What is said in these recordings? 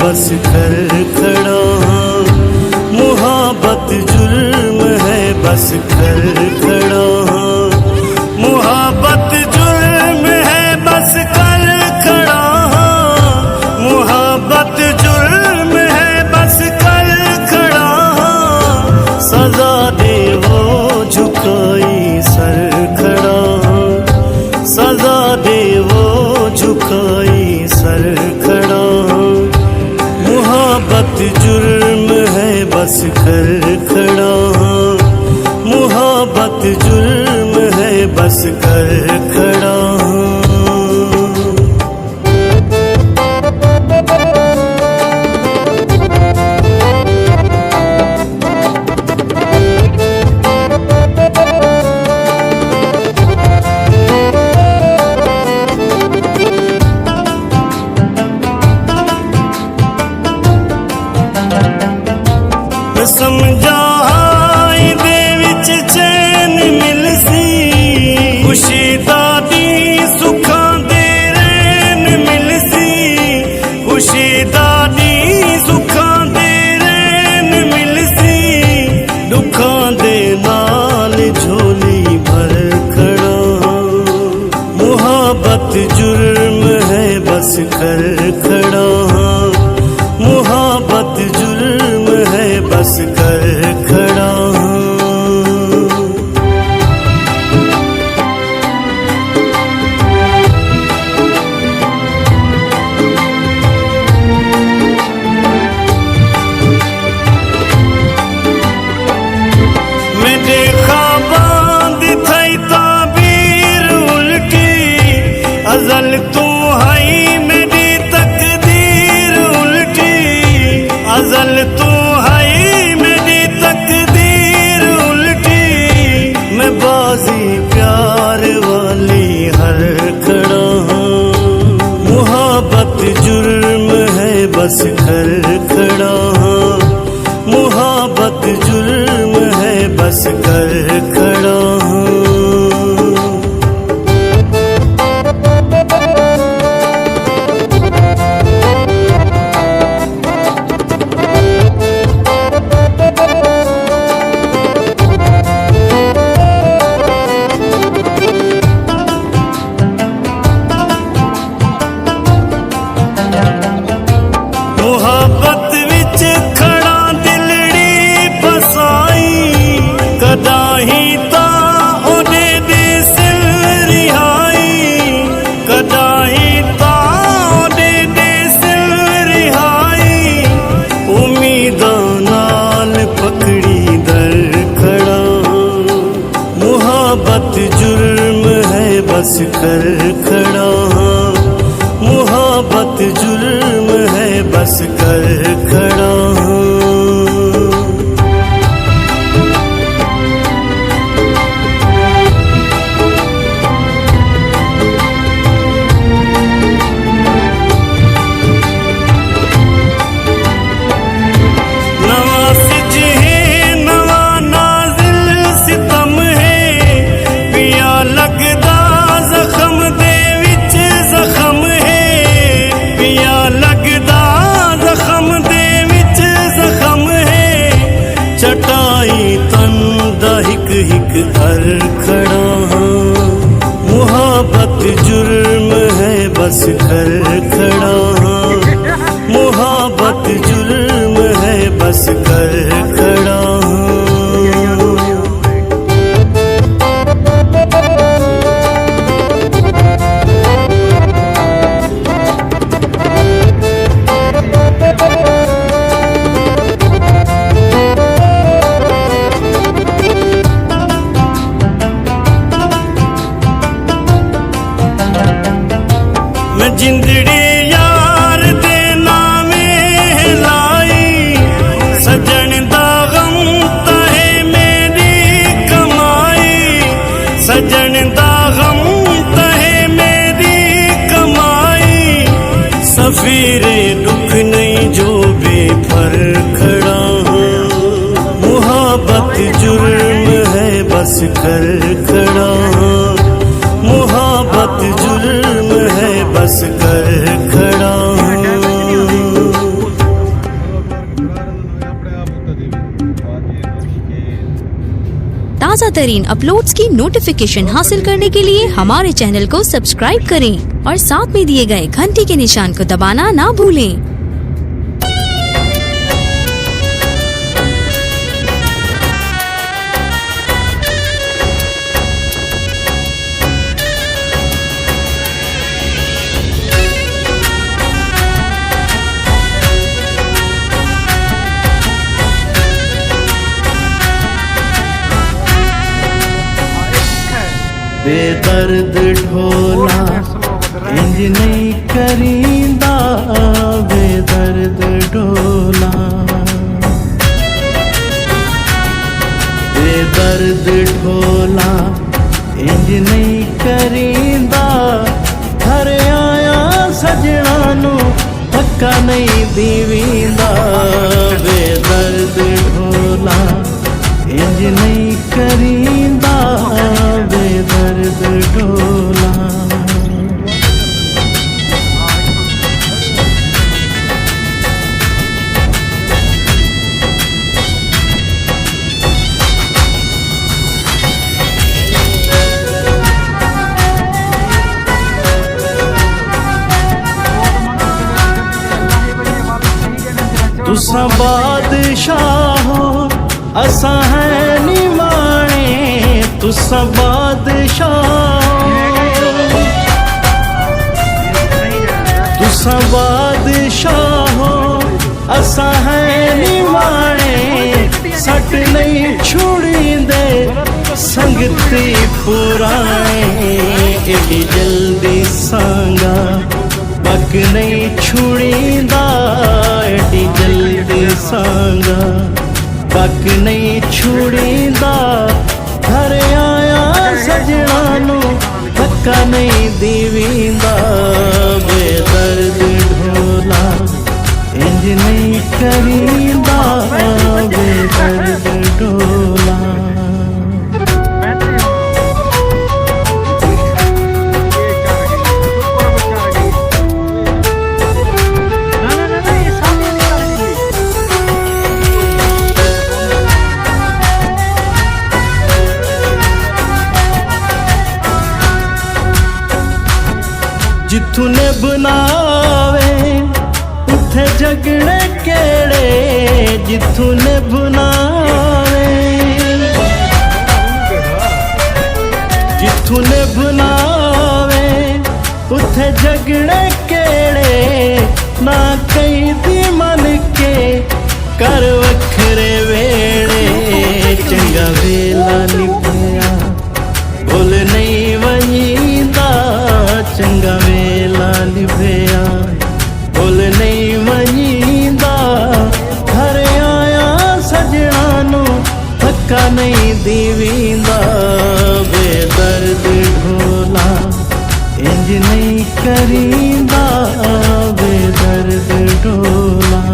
बस कर खड़ा। मोहब्बत जुर्म है बस कर खड़ा। मोहब्बत जुर्म है बस कर खड़ा। मोहब्बत जुर्म है बस कर खड़ा। सजा दे वो झुकाई सर खड़ा। सजा दे वो झुकाई सर खड़ा। मोहब्बत जुर्म है बस कर खड़ा। मोहब्बत जुर्म है बस कर खड़ा। समझा दे विच चैन मिलसी। खुशी दादी सुखां दे रैन मिलसी। खुशी दादी सुखां दे रैन मिलसी। दुखां दे नाल झोली भर खड़ा। मोहब्बत जुर्म है बस कर खड़ा। मोहब्बत जुर्म है बस कर खड़ा। मैं देखा बांध थई ताबीर उल्टी। अजल तू हई मेरी तकदीर उल्टी। अजल तू हई मेरी तकदीर उल्टी। मैं बाजी प्यार वाली हर खड़ा। मोहब्बत जुर्म है बस कर खड़ा। मोहब्बत जुर्म है बस कर खड़ा। मोहब्बत विच खड़ा दिलड़ी फसाई। कदा ही ता ओदे दे सिल रिहाई। कदा ही ता ओदे दे सिल रिहाई। उम्मीदां नाल पकड़ी दर खड़ा। मोहब्बत जुर्म है बस कर खड़ा। मोहब्बत जुर्म है बस कर खड़ा। नवासिज है नवा नाजिल सितम है। पिया लगदा जख्म दे विच जख्म है। पिया लगदा जख्म दे विच जख्म है। चटाई तन दा हिक हिक हर खड़ा। मोहब्बत जुर्म है बस कर खड़ा। मोहब्बत जुर्म है बस कर खड़ा। मैं जिंदड़ी यार दे नामे लाई। सजन दा गम तहे मेरी कमाई। सजन दा गम तहे मेरी कमाई। सफीरे दुख नहीं जो बेफर खड़ा। मोहब्बत जुर्म है बस कर खड़ा। मोहब्बत जुर्म है बस कर खड़ा। ताज़ा तरीन अपलोड्स की नोटिफिकेशन हासिल करने के लिए हमारे चैनल को सब्सक्राइब करें और साथ में दिए गए घंटी के निशान को दबाना ना भूलें। बेदर्द ढोला इंज नहीं करींदा, बेदर्द ढोला बेदर्द ढोला इंज नहीं करींदा। घर आया सजना नू धक्का नहीं दीवींदा, बेदर्द ढोला इंज नहीं करींदा, बेदर्द ढोला। तुसा बादशाह हो असा है निमाणे, तुसा बादशाह तुसा बादशाह हो असा है निमाणे। सट नहीं छुड़ींदे संगती पुराणे, एडी जल्दी सांगा पक नहीं छुड़ींदा, एडी जल्दी सांगा पक नहीं छुड़ींदा। घर आया सजना नू धक्का नहीं दीवींदा, बेदर्द ढोला इंज नहीं करींदा, बेदर्द ढोला। जिथू ने बनावे उथे झगड़े केड़े, जिथू ने बनावे जिथू ने बनावे उथे झगड़े केड़े। ना कई दी मन के कर वखरे वेड़े, चंगा वेला निभया बोल नहीं वहींदा, चंगा वेला निभया बोल नहीं वहींदा। घर आया सजना नू धक्का नहीं दीवींदा, बेदर्द ढोला इंज नहीं करींदा, बेदर्द ढोला।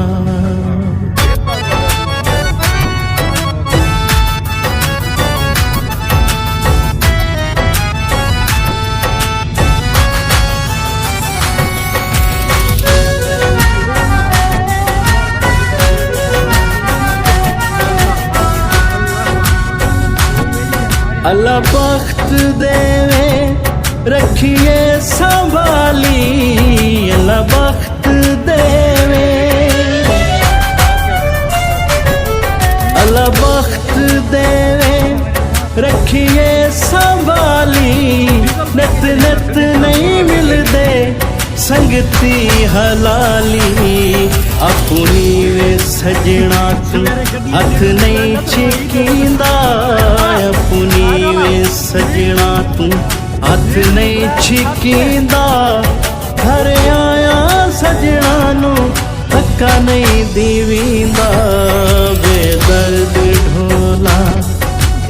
अल्लाह बख्त देवे रखिए संभाली, अल्लाह बख्त देवे, अल्लाह बख्त देवे रखिए संभाली। नित नित नहीं मिलदे संगती हलाली, अपनी वे सजना तू हथ नहीं छिकींदा, अपनी वे सजना तू हथ नहीं छिकींदा। घर आया सजना नू धक्का नहीं दीवींदा, बेदर्द ढोला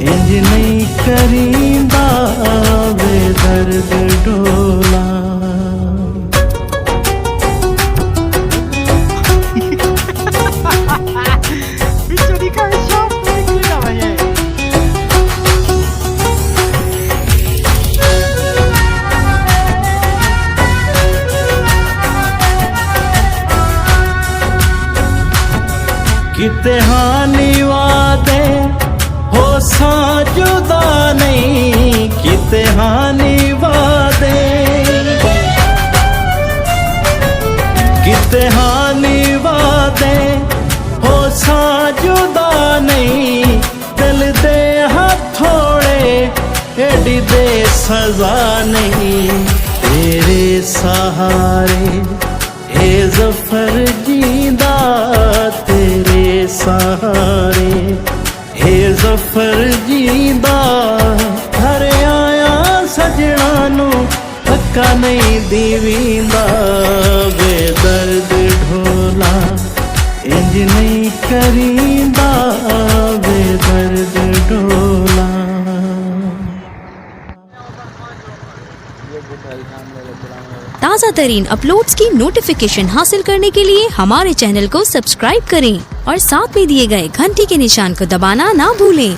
इंज नहीं करींदा, बेदर्द ढोला। किते हानि वादे हो जुदा नहीं किते हानी वादे, किते हानी वादे हो सा जुदा नहीं, दिल दे हथोड़े एडी दे सजा नहीं, तेरे सहारे ए जफर जींदा, तेरे सहारे ए जफर जींदा, घर आया सजना नू धक्का नहीं दीवींदा, बेदर्द ढोला इंज नहीं करींदा, बेदर्द ढोला। ताज़ा तरीन अपलोड्स की नोटिफिकेशन हासिल करने के लिए हमारे चैनल को सब्सक्राइब करें और साथ में दिए गए घंटी के निशान को दबाना ना भूलें।